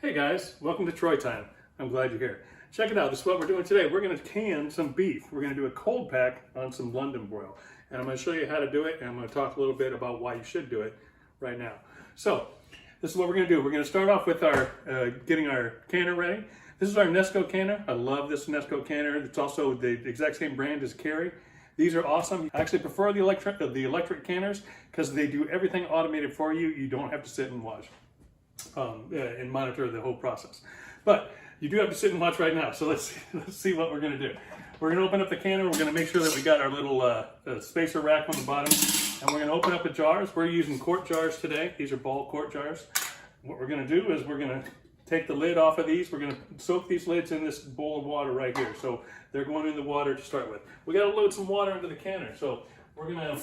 Hey guys, welcome to Troy Time. I'm glad you're here. Check it out, this is what we're doing today. We're going to can some beef. We're going to do a cold pack on some London broil. And I'm going to show you how to do it, and I'm going to talk a little bit about why you should do it right now. So, this is what we're going to do. We're going to start off with our getting our canner ready. This is our Nesco canner. I love this Nesco canner. It's also the exact same brand as Carry. These are awesome. I actually prefer the electric canners because they do everything automated for you. You don't have to sit and watch and monitor the whole process. But you do have to sit and watch right now. So let's see what we're going to do. We're going to open up the canner. We're going to make sure that we got our little spacer rack on the bottom. And we're going to open up the jars. We're using quart jars today. These are ball quart jars. What we're going to do is we're going to take the lid off of these. We're going to soak these lids in this bowl of water right here. So they're going in the water to start with. We got to load some water into the canner. So we're going to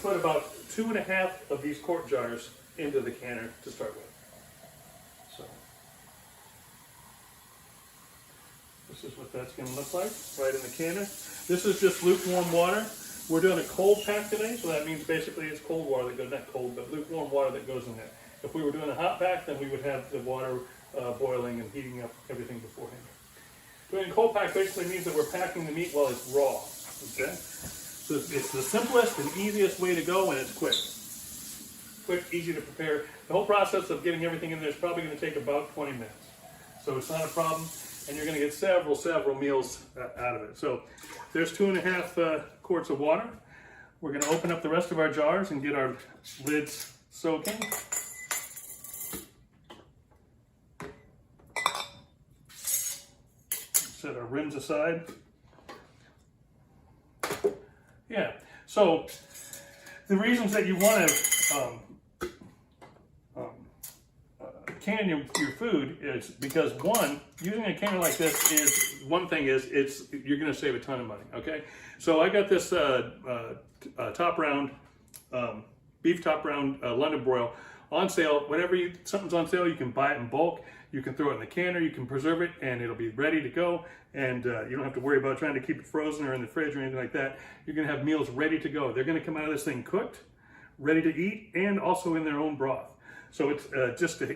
put about 2.5 of these quart jars into the canner to start with. So this is what that's going to look like right in the canner. This is just lukewarm water. We're doing a cold pack today, so that means basically it's cold water that goes, not cold, but lukewarm water that goes in there. If we were doing a hot pack, then we would have the water boiling and heating up everything beforehand. Doing a cold pack basically means that we're packing the meat while it's raw. Okay? So it's the simplest and easiest way to go, and it's quick. Quick, easy to prepare. The whole process of getting everything in there is probably going to take about 20 minutes. So it's not a problem, and you're going to get several meals out of it. So there's 2.5 quarts of water. We're going to open up the rest of our jars and get our lids soaking. Set our rims aside. Yeah, so the reasons that you want to can your food is because, one, using a canner like this is, one thing is, you're going to save a ton of money, okay? So I got this top round, beef top round London broil on sale. Whenever something's on sale, you can buy it in bulk. You can throw it in the canner, you can preserve it, and it'll be ready to go. And you don't have to worry about trying to keep it frozen or in the fridge or anything like that. You're going to have meals ready to go. They're going to come out of this thing cooked, ready to eat, and also in their own broth. So it's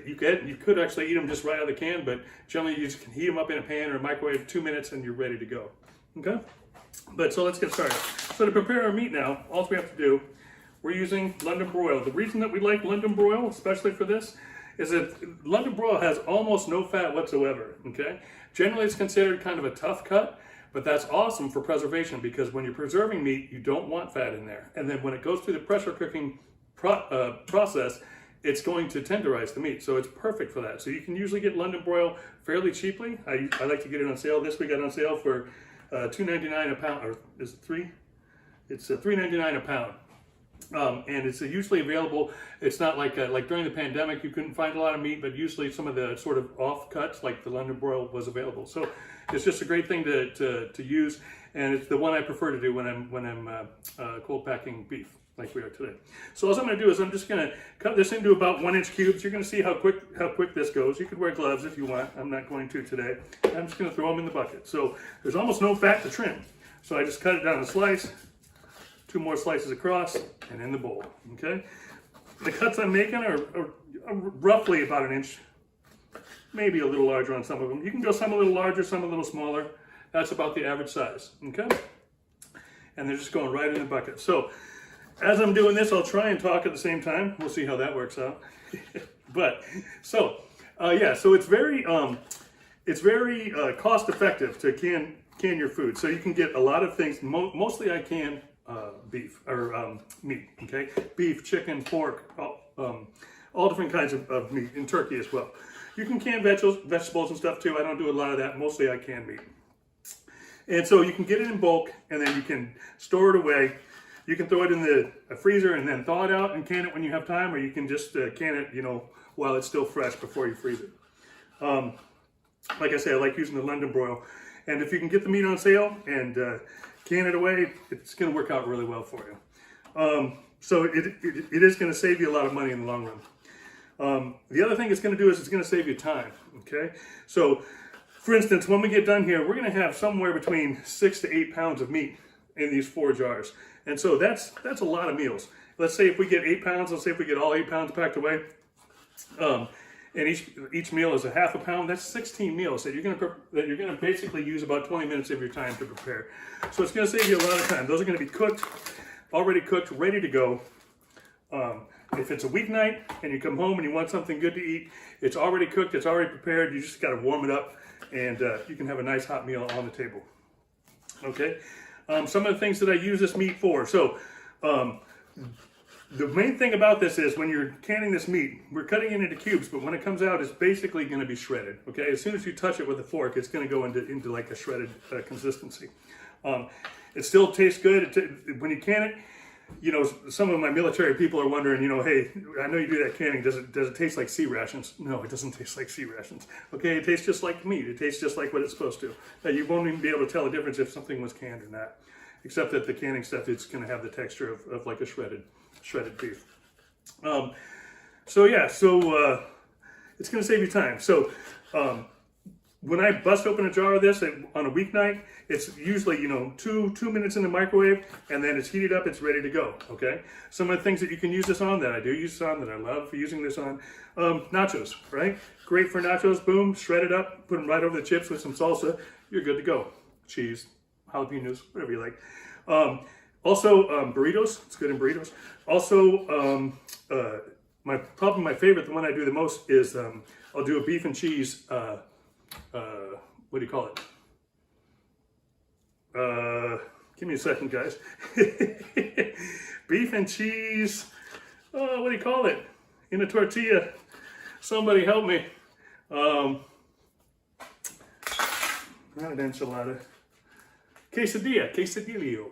you could actually eat them just right out of the can, but generally you just can heat them up in a pan or a microwave 2 minutes and you're ready to go. Okay? But so let's get started. So to prepare our meat now, all we have to do, we're using London broil. The reason that we like London broil, especially for this, is that London broil has almost no fat whatsoever, okay? Generally it's considered kind of a tough cut, but that's awesome for preservation because when you're preserving meat, you don't want fat in there. And then when it goes through the pressure cooking process, it's going to tenderize the meat, so it's perfect for that. So you can usually get London broil fairly cheaply. I like to get it on sale. This we got on sale for $2.99 a pound, or is it $3? It's $3.99 a pound. And it's usually available. It's not like during the pandemic you couldn't find a lot of meat, but usually some of the sort of off cuts like the London broil was available. So it's just a great thing to use, and it's the one I prefer to do when I'm cold packing beef like we are today. So all I'm going to do is I'm just going to cut this into about 1-inch cubes. You're going to see how quick this goes. You could wear gloves if you want. I'm not going to today. I'm just going to throw them in the bucket. So there's almost no fat to trim. So I just cut it down a slice. 2 more slices across and in the bowl, okay? The cuts I'm making are roughly about 1 inch, maybe a little larger on some of them. You can go some a little larger, some a little smaller. That's about the average size, okay? And they're just going right in the bucket. So as I'm doing this, I'll try and talk at the same time. We'll see how that works out. But, so, yeah, so it's very cost effective to can your food. So you can get a lot of things. Mostly I can beef or meat, okay? Beef, chicken, pork, all different kinds of meat, and turkey as well. You can can vegetables and stuff too. I don't do a lot of that. Mostly I can meat. And so you can get it in bulk, and then you can store it away. You can throw it in the freezer and then thaw it out and can it when you have time, or you can just can it, while it's still fresh before you freeze it. Like I say, I like using the London broil. And if you can get the meat on sale and can it away, it's going to work out really well for you. So it is going to save you a lot of money in the long run. The other thing it's going to do is it's going to save you time, okay? So, for instance, when we get done here, we're going to have somewhere between 6 to 8 pounds of meat in these 4 jars. And so that's a lot of meals. Let's say if we get 8 pounds, let's say if we get all 8 pounds packed away, and each meal is a half a pound. That's 16 meals that you're gonna basically use about 20 minutes of your time to prepare. So it's gonna save you a lot of time. Those are gonna be cooked, already cooked, ready to go. If it's a weeknight and you come home and you want something good to eat, it's already cooked, it's already prepared. You just got to warm it up, and you can have a nice hot meal on the table. Okay. Some of the things that I use this meat for. So the main thing about this is when you're canning this meat, we're cutting it into cubes, but when it comes out, it's basically going to be shredded. Okay. As soon as you touch it with a fork, it's going to go into like a shredded consistency. It still tastes good. When you can it, you know, some of my military people are wondering, you know, hey, I know you do that canning. Does it taste like sea rations? No, it doesn't taste like sea rations. Okay, it tastes just like meat. It tastes just like what it's supposed to. You won't even be able to tell the difference if something was canned or not, except that the canning stuff, it's going to have the texture of like a shredded beef. So yeah, it's going to save you time. So when I bust open a jar of this on a weeknight, it's usually, you know, two minutes in the microwave, and then it's heated up, it's ready to go, okay? Some of the things that you can use this on, that I do use this on, that I love using this on, nachos, right? Great for nachos, boom, shred it up, put them right over the chips with some salsa, you're good to go. Cheese, jalapenos, whatever you like. Also, burritos, it's good in burritos. Also, my favorite, the one I do the most is, I'll do a beef and cheese, what do you call it? Give me a second, guys. Beef and cheese. Oh, what do you call it? In a tortilla. Somebody help me. Not an enchilada. Quesadillo.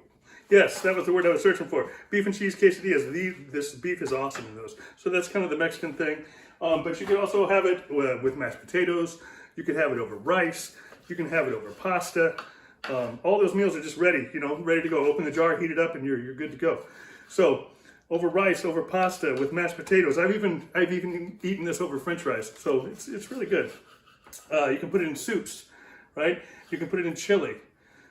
Yes, that was the word I was searching for. Beef and cheese quesadillas. This beef is awesome in those. So that's kind of the Mexican thing. But you can also have it with mashed potatoes. You can have it over rice. You can have it over pasta. All those meals are just ready, you know, ready to go. Open the jar, heat it up, and you're good to go. So over rice, over pasta with mashed potatoes. I've even eaten this over French fries. So it's really good. You can put it in soups, right? You can put it in chili.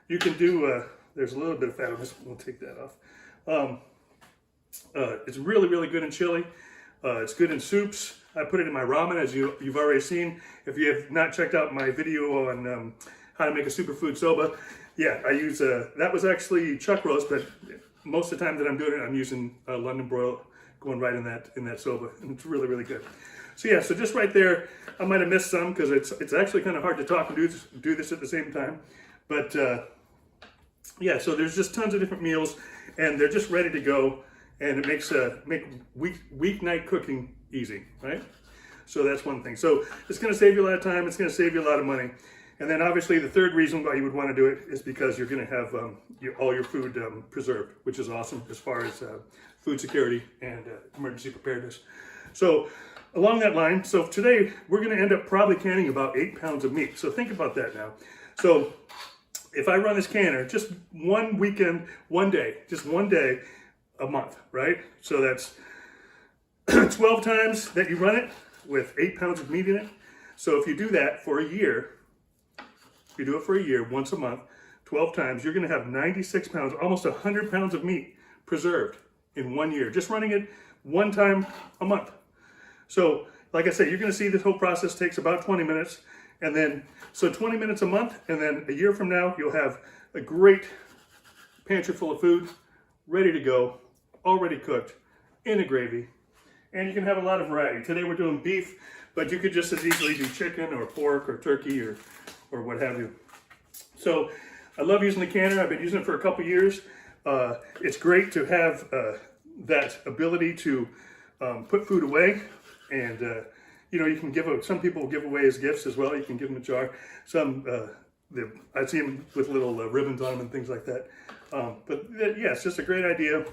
You can do. There's a little bit of fat on this. We'll take that off. It's really, really good in chili. It's good in soups. I put it in my ramen, as you've already seen. If you have not checked out my video on how to make a superfood soba, yeah, I use, that was actually chuck roast, but most of the time that I'm doing it, I'm using London broil going right in that soba, and it's really, really good. So yeah, so just right there, I might have missed some because it's actually kind of hard to talk and do this at the same time. But yeah, so there's just tons of different meals, and they're just ready to go, and it makes weeknight cooking easy, right? So that's one thing. So it's going to save you a lot of time. It's going to save you a lot of money. And then obviously the third reason why you would want to do it is because you're going to have all your food preserved, which is awesome as far as food security and emergency preparedness. So along that line, so today we're going to end up probably canning about 8 pounds of meat. So think about that now. So if I run this canner just one weekend, just one day a month, right? So that's 12 times that you run it with 8 pounds of meat in it. So if you do that for a year, if you do it for a year, once a month, 12 times, you're going to have 96 pounds, almost 100 pounds of meat preserved in 1 year, just running it one time a month. So like I said, you're going to see this whole process takes about 20 minutes. And then, so 20 minutes a month, and then a year from now, you'll have a great pantry full of food, ready to go, already cooked, in a gravy. And you can have a lot of variety. Today we're doing beef, but you could just as easily do chicken or pork or turkey or what have you. So I love using the canner. I've been using it for a couple years. It's great to have that ability to put food away, and you know, you can some people give away as gifts as well. You can give them a jar. Some I see them with little ribbons on them and things like that. But yeah, it's just a great idea.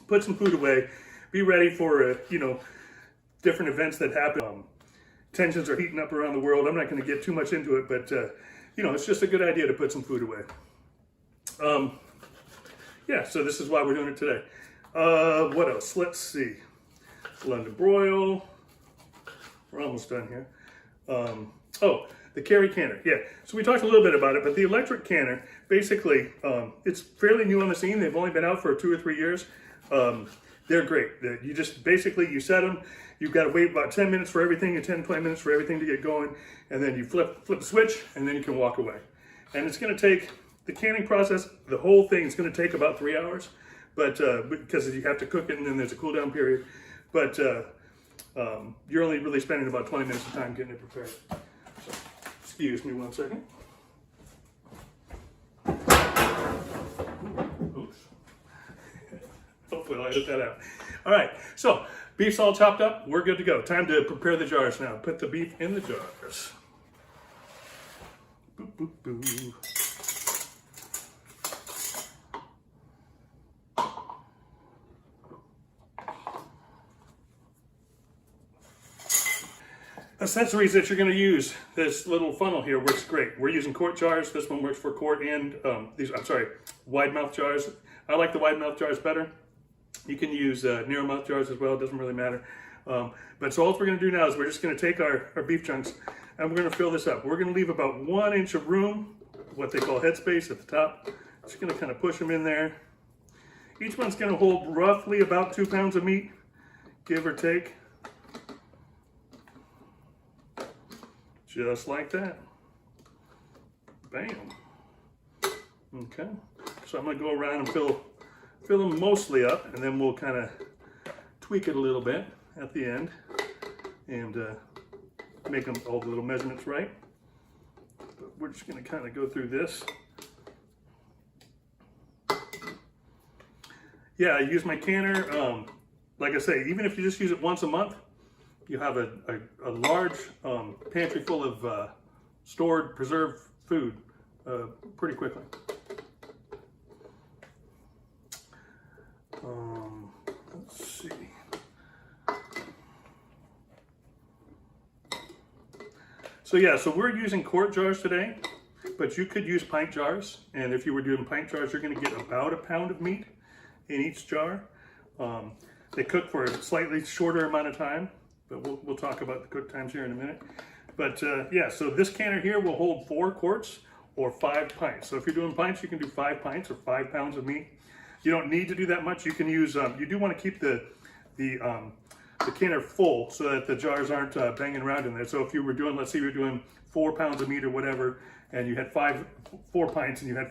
Put some food away. Be ready for you know, different events that happen. Tensions are heating up around the world. I'm not going to get too much into it, but you know, it's just a good idea to put some food away. Yeah, so this is why we're doing it today. What else? Let's see. London broil. We're almost done here. Oh, the carry canner. Yeah, so we talked a little bit about it, but the electric canner, basically, it's fairly new on the scene. They've only been out for 2 or 3 years. They're great. You just basically, you set them, you've got to wait about 10 minutes for everything, and 10, 20 minutes for everything to get going, and then you flip the switch, and then you can walk away. And it's going to take, the canning process, the whole thing is going to take about 3 hours, but because you have to cook it, and then there's a cool down period. But you're only really spending about 20 minutes of time getting it prepared. So, excuse me one second. Oops. Hopefully I'll edit that out. All right, so beef's all chopped up. We're good to go. Time to prepare the jars now. Put the beef in the jars. Boop, boop, boop. Accessories that you're going to use, this little funnel here works great. We're using quart jars. This one works for quart and wide mouth jars. I like the wide mouth jars better. You can use narrow mouth jars as well. It doesn't really matter. But so all we're going to do now is we're just going to take our beef chunks and we're going to fill this up. We're going to leave about 1 inch of room, what they call headspace at the top. Just going to kind of push them in there. Each one's going to hold roughly about 2 pounds of meat, give or take. Just like that. Bam. Okay. So I'm going to go around and fill them mostly up, and then we'll kind of tweak it a little bit at the end and make them all the little measurements right. But we're just going to kind of go through this. Yeah, I use my canner. Like I say, even if you just use it once a month, you have a large pantry full of stored, preserved food pretty quickly. Let's see. So yeah, so we're using quart jars today, but you could use pint jars. And if you were doing pint jars, you're going to get about 1 pound of meat in each jar. They cook for a slightly shorter amount of time. But we'll talk about the cook times here in a minute. But yeah, so this canner here will hold 4 quarts or 5 pints. So if you're doing pints, you can do 5 pints or 5 pounds of meat. You don't need to do that much. You can use, you do want to keep the canner full so that the jars aren't banging around in there. So if you were doing, let's say you were doing 4 pounds of meat or whatever, and you had 4 pints and you had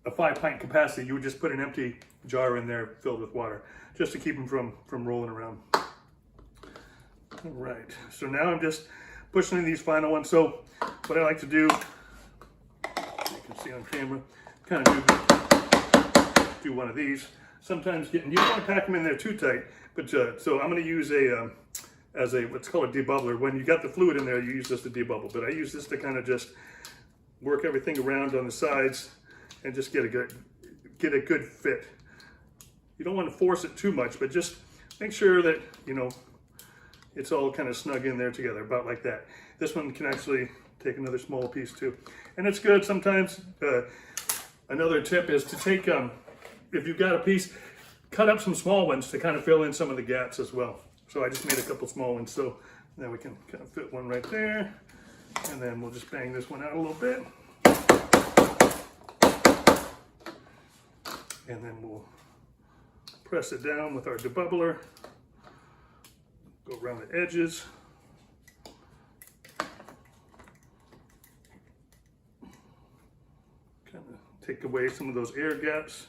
a 5 pint capacity, you would just put an empty jar in there filled with water, just to keep them from rolling around. All right, so now I'm just pushing in these final ones. So what I like to do, you can see on camera, kind of do one of these. Sometimes you don't want to pack them in there too tight, but so I'm going to use what's called a debubbler. When you got the fluid in there, you use this to debubble, but I use this to kind of just work everything around on the sides and just get a good fit. You don't want to force it too much, but just make sure that, you know, it's all kind of snug in there together, about like that. This one can actually take another small piece too. And it's good sometimes. Another tip is to take, if you've got a piece, cut up some small ones to kind of fill in some of the gaps as well. So I just made a couple small ones, so now we can kind of fit one right there. And then we'll just bang this one out a little bit. And then we'll press it down with our debubbler. Go around the edges. Kind of take away some of those air gaps.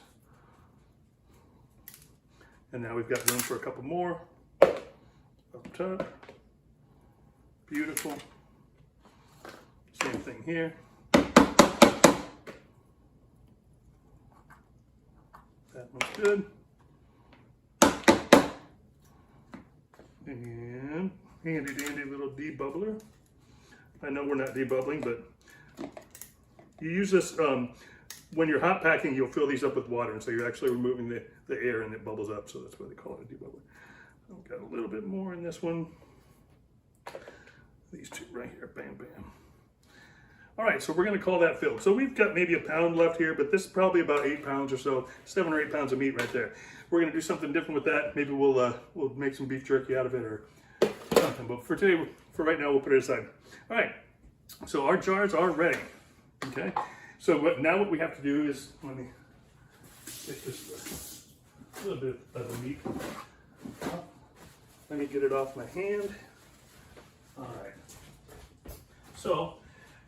And now we've got room for a couple more up top. Beautiful. Same thing here. That one's good. And handy dandy little debubbler. I know we're not debubbling, but you use this when you're hot packing. You'll fill these up with water, and so you're actually removing the air, and it bubbles up. So that's why they call it a debubbler. I've got a little bit more in this one. These two right here, bam, bam. All right, so we're going to call that filled. So we've got maybe 1 pound left here, but this is probably about 8 pounds or so, 7 or 8 pounds of meat right there. We're going to do something different with that. Maybe we'll make some beef jerky out of it or something. But for today, for right now, we'll put it aside. All right, so our jars are ready. Okay, so now what we have to do is, let me take this little bit of the meat. Let me get it off my hand. All right. So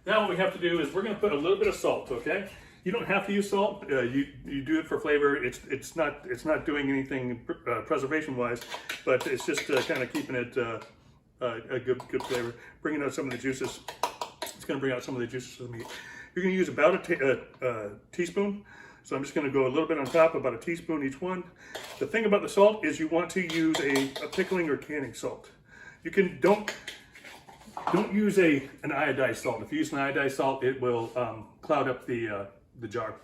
now what we have to do is we're going to put a little bit of salt. Okay. You don't have to use salt. You do it for flavor. It's not doing anything preservation wise, but it's just kind of keeping it a good flavor. Bringing out some of the juices. It's going to bring out some of the juices of the meat. You're going to use about a teaspoon. So I'm just going to go a little bit on top, about a teaspoon each one. The thing about the salt is you want to use a pickling or canning salt. You can don't use an iodized salt. If you use an iodized salt, it will cloud up the jar.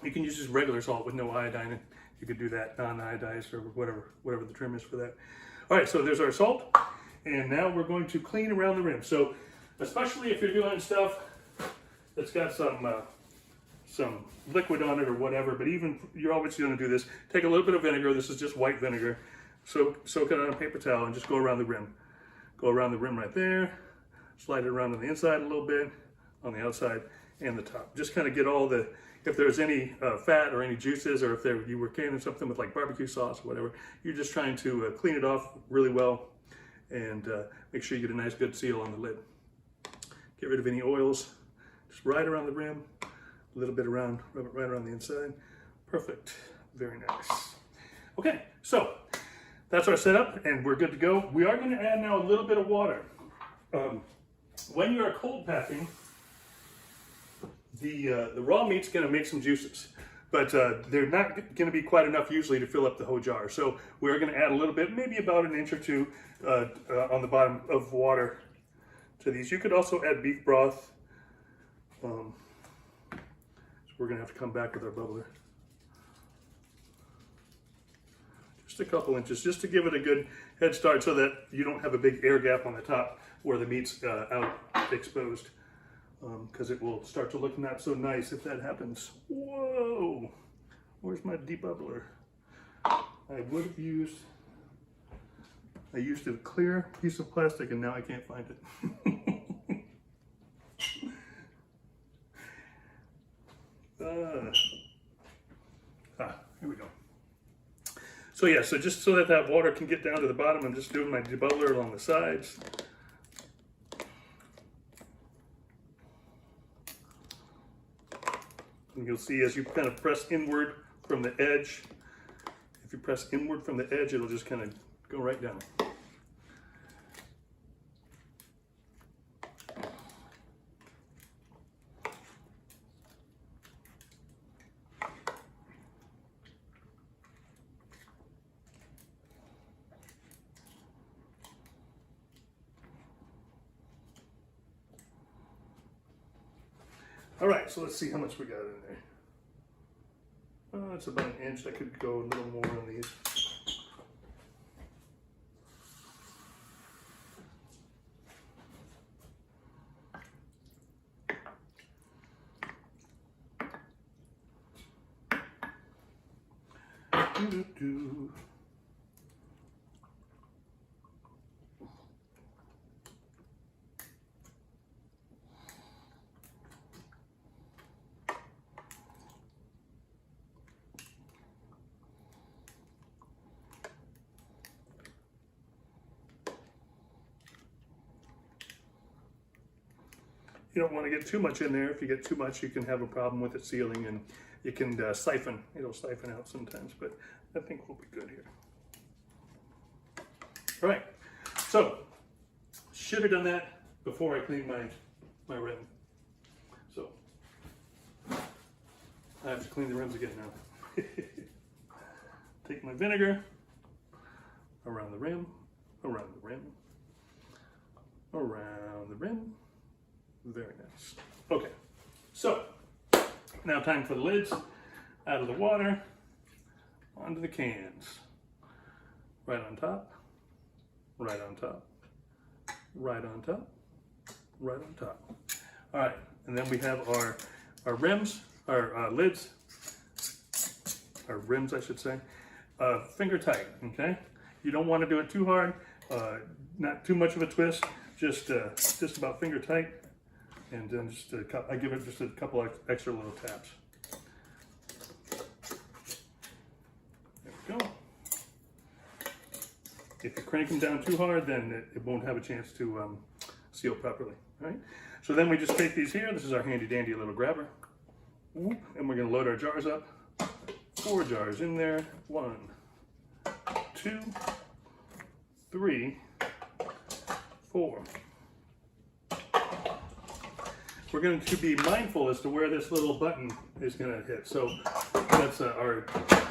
You can use just regular salt with no iodine in it. You could do that non-iodized or whatever the trim is for that. All right, so there's our salt, and now we're going to clean around the rim. So especially if you're doing stuff that's got some liquid on it or whatever, but even you're always going to do this, take a little bit of vinegar. This is just white vinegar. Soak it on a paper towel and just go around the rim. Go around the rim right there. Slide it around on the inside a little bit, on the outside and the top. Just kind of get all the, if there's any fat or any juices, or if you were canning something with like barbecue sauce or whatever, you're just trying to clean it off really well and make sure you get a nice good seal on the lid. Get rid of any oils. Just right around the rim. A little bit around, rub it right around the inside. Perfect. Very nice. Okay, so that's our setup, and we're good to go. We are going to add now a little bit of water. When you are cold packing, the raw meat's going to make some juices, but they're not going to be quite enough usually to fill up the whole jar. So we're going to add a little bit, maybe about an inch or two on the bottom of water to these. You could also add beef broth. We're going to have to come back with our bubbler. Just a couple inches, just to give it a good head start so that you don't have a big air gap on the top where the meat's out exposed. Because it will start to look not so nice if that happens. Whoa! Where's my debubbler? I used a clear piece of plastic and now I can't find it. Here we go. So yeah, so just so that water can get down to the bottom, I'm just doing my debubbler along the sides. And you'll see as you kind of press inward from the edge, if you press inward from the edge, it'll just kind of go right down. All right, so let's see how much we got in there. It's about an inch. I could go a little more on these. Doo-doo-doo. You don't want to get too much in there. If you get too much, you can have a problem with it sealing, and you can siphon. It'll siphon out sometimes, but I think we'll be good here. All right, so should have done that before I cleaned my rim. So I have to clean the rims again now. Take my vinegar around the rim, around the rim, around the rim. Very nice. Okay, so now time for the lids. Out of the water, onto the cans. Right on top, right on top, right on top, right on top. All right, and then we have our rims, our lids, our rims I should say, finger tight, okay? You don't want to do it too hard, not too much of a twist, just about finger tight. And then I give it just a couple extra little taps. There we If you crank them down too hard, then it won't have a chance to seal properly, right? So then we just take these here. This is our handy dandy little grabber. And we're gonna load our jars up. 4 jars in there. 1, 2, 3, 4. We're going to be mindful as to where this little button is going to hit. So that's our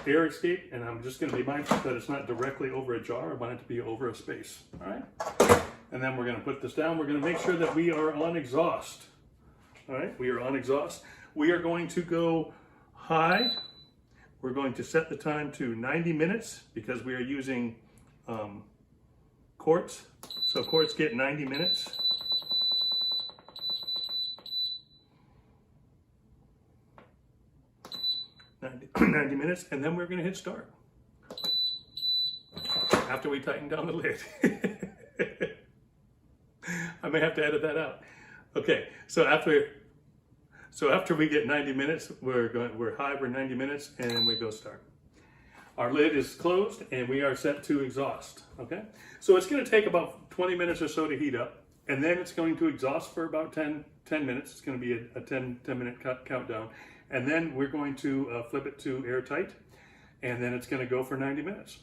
air escape, and I'm just going to be mindful that it's not directly over a jar. I want it to be over a space. All right. And then we're going to put this down. We're going to make sure that we are on exhaust. All right. We are on exhaust. We are going to go high. We're going to set the time to 90 minutes because we are using quarts. So quarts get 90 minutes. 90 minutes, and then we're going to hit start after we tighten down the lid. I may have to edit that out. Okay, so after we get 90 minutes, we're high for 90 minutes, and we go start. Our lid is closed, and we are set to exhaust. Okay, so it's going to take about 20 minutes or so to heat up, and then it's going to exhaust for about 10 minutes. It's going to be a 10-minute countdown. And then we're going to flip it to airtight, and then it's going to go for 90 minutes.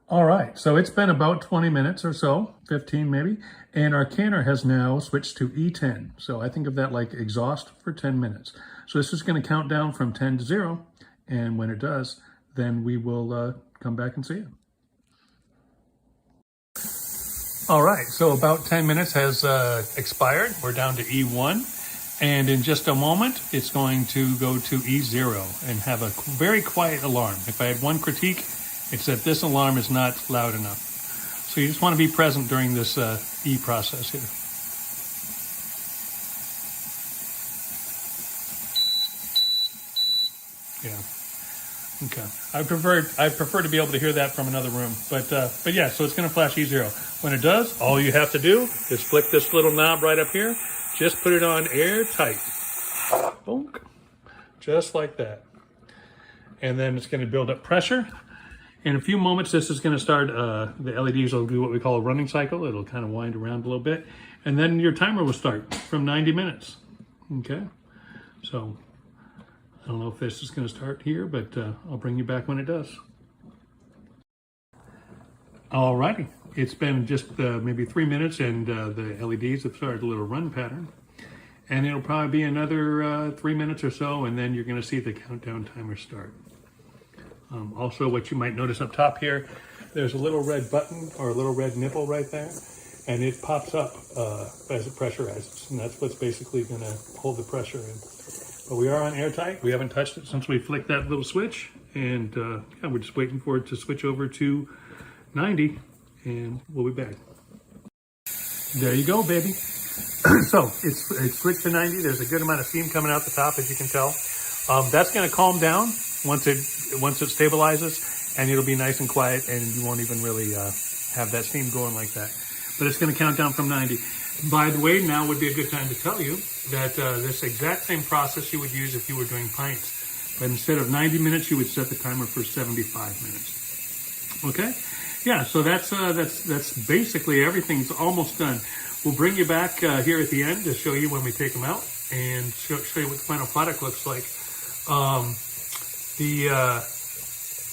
All right, so it's been about 20 minutes or so, 15 maybe, and our canner has now switched to E10. So I think of that like exhaust for 10 minutes. So this is going to count down from 10 to 0, and when it does, then we will come back and see it. All right, so about 10 minutes has expired. We're down to E1. And in just a moment, it's going to go to E0 and have a very quiet alarm. If I had one critique, it's that this alarm is not loud enough. So you just want to be present during this E process here. Yeah. Okay. I prefer to be able to hear that from another room. But yeah, so it's going to flash E0. When it does, all you have to do is flick this little knob right up here. Just put it on airtight. Bonk. Just like that. And then it's going to build up pressure. In a few moments, this is going to start, the LEDs will do what we call a running cycle. It'll kind of wind around a little bit. And then your timer will start from 90 minutes. Okay? So, I don't know if this is going to start here, but I'll bring you back when it does. Alrighty, it's been just maybe 3 minutes, and the LEDs have started a little run pattern. And it'll probably be another 3 minutes or so, and then you're going to see the countdown timer start. Also, what you might notice up top here, there's a little red button or a little red nipple right there, and it pops up as it pressurizes, and that's what's basically going to hold the pressure in. But we are on airtight. We haven't touched it since we flicked that little switch, and yeah, we're just waiting for it to switch over to 90, and we'll be back. There you go, baby. So it's switched to 90. There's a good amount of steam coming out the top, as you can tell. That's going to calm down once it stabilizes, and it'll be nice and quiet, and you won't even really have that steam going like that. But it's going to count down from 90. By the way, now would be a good time to tell you that this exact same process you would use if you were doing pints. But instead of 90 minutes, you would set the timer for 75 minutes. Okay? Yeah, so that's basically everything's almost done. We'll bring you back here at the end to show you when we take them out and show you what the final product looks like.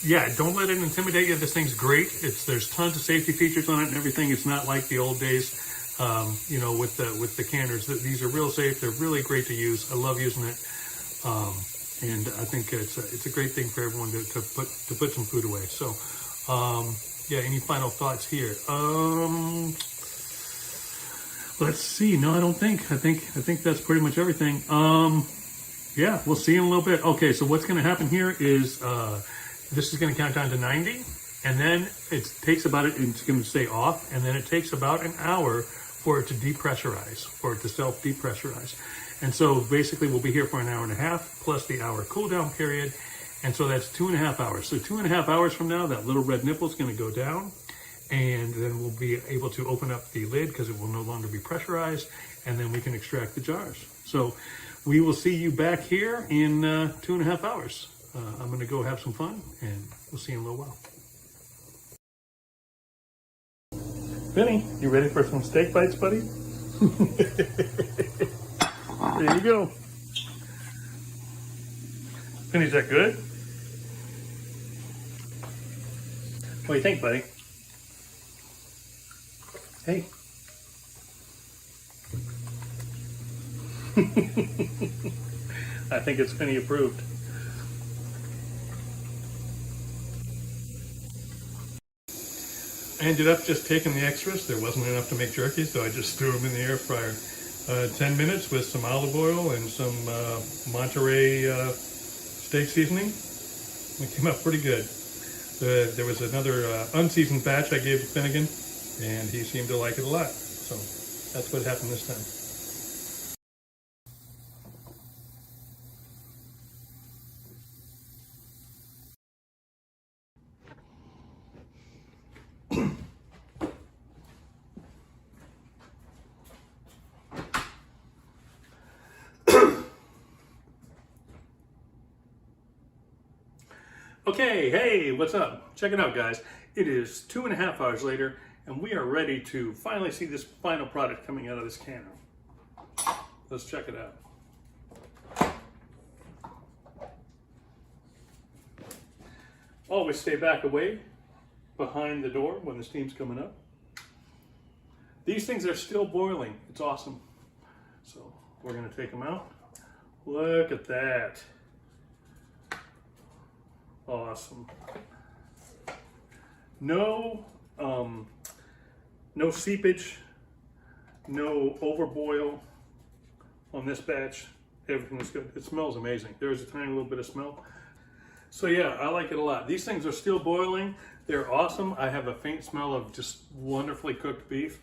Yeah, don't let it intimidate you. This thing's great. There's tons of safety features on it and everything. It's not like the old days, you know, with the canners. These are real safe. They're really great to use. I love using it, and I think it's a great thing for everyone to put some food away. So. Yeah, any final thoughts here? Let's see. No, I don't think. I think that's pretty much everything. Yeah, we'll see in a little bit. Okay, so what's going to happen here is this is going to count down to 90, and then it's going to stay off, and then it takes about an hour for it to depressurize, for it to self-depressurize. And so basically we'll be here for an hour and a half, plus the hour cool down period. And so that's 2.5 hours. So 2.5 hours from now, that little red nipple is going to go down, and then we'll be able to open up the lid because it will no longer be pressurized, and then we can extract the jars. So we will see you back here in 2.5 hours. I'm going to go have some fun, and we'll see you in a little while. Vinny, you ready for some steak bites, buddy? There you go. Vinny, is that good? What do you think, buddy? Hey. I think it's Vinny approved. I ended up just taking the extras. There wasn't enough to make jerky, so I just threw them in the air fryer. 10 minutes with some olive oil and some Monterey steak seasoning. It came out pretty good. There was another unseasoned batch I gave to Finnegan, and he seemed to like it a lot. So that's what happened this time. Okay, hey, what's up? Check it out, guys. It is 2.5 hours later, and we are ready to finally see this final product coming out of this canner. Let's check it out. Always stay back away behind the door when the steam's coming up. These things are still boiling. It's awesome. So we're gonna take them out. Look at that. Awesome. No seepage, no overboil on this batch. Everything is good. It smells amazing. There's a tiny little bit of smell. So yeah, I like it a lot. These things are still boiling. They're awesome. I have a faint smell of just wonderfully cooked beef.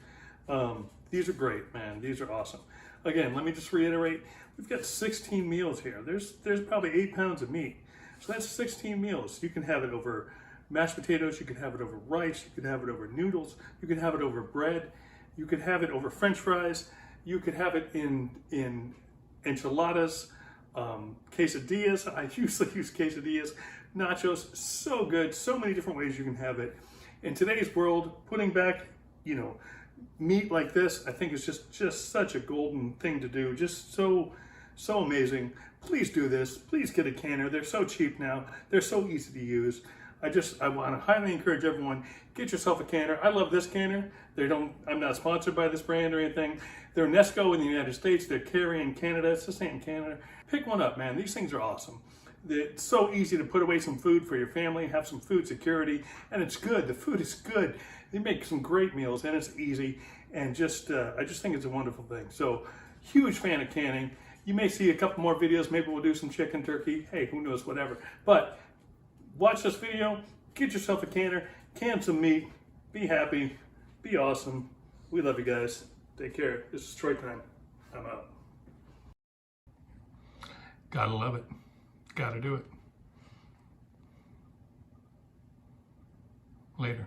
These are great, man. These are awesome. Again, let me just reiterate, we've got 16 meals here. There's probably 8 pounds of meat. So that's 16 meals. You can have it over mashed potatoes, you can have it over rice, you can have it over noodles, you can have it over bread, you could have it over French fries, you could have it in enchiladas, quesadillas. I usually use quesadillas, nachos. So good, so many different ways you can have it. In today's world, putting back, meat like this, I think is just such a golden thing to do. Just so amazing. Please do this. Please get a canner. They're so cheap now. They're so easy to use. I want to highly encourage everyone, get yourself a canner. I love this canner. I'm not sponsored by this brand or anything. They're Nesco in the United States. They're Carry in Canada. It's the same Canada. Pick one up, man. These things are awesome. It's so easy to put away some food for your family, have some food security, and it's good. The food is good. They make some great meals, and it's easy, and I just think it's a wonderful thing. So, huge fan of canning. You may see a couple more videos. Maybe we'll do some chicken, turkey. Hey, who knows, whatever. But watch this video. Get yourself a canner. Can some meat. Be happy. Be awesome. We love you guys. Take care. This is Troy time. I'm out. Gotta love it. Gotta do it. Later.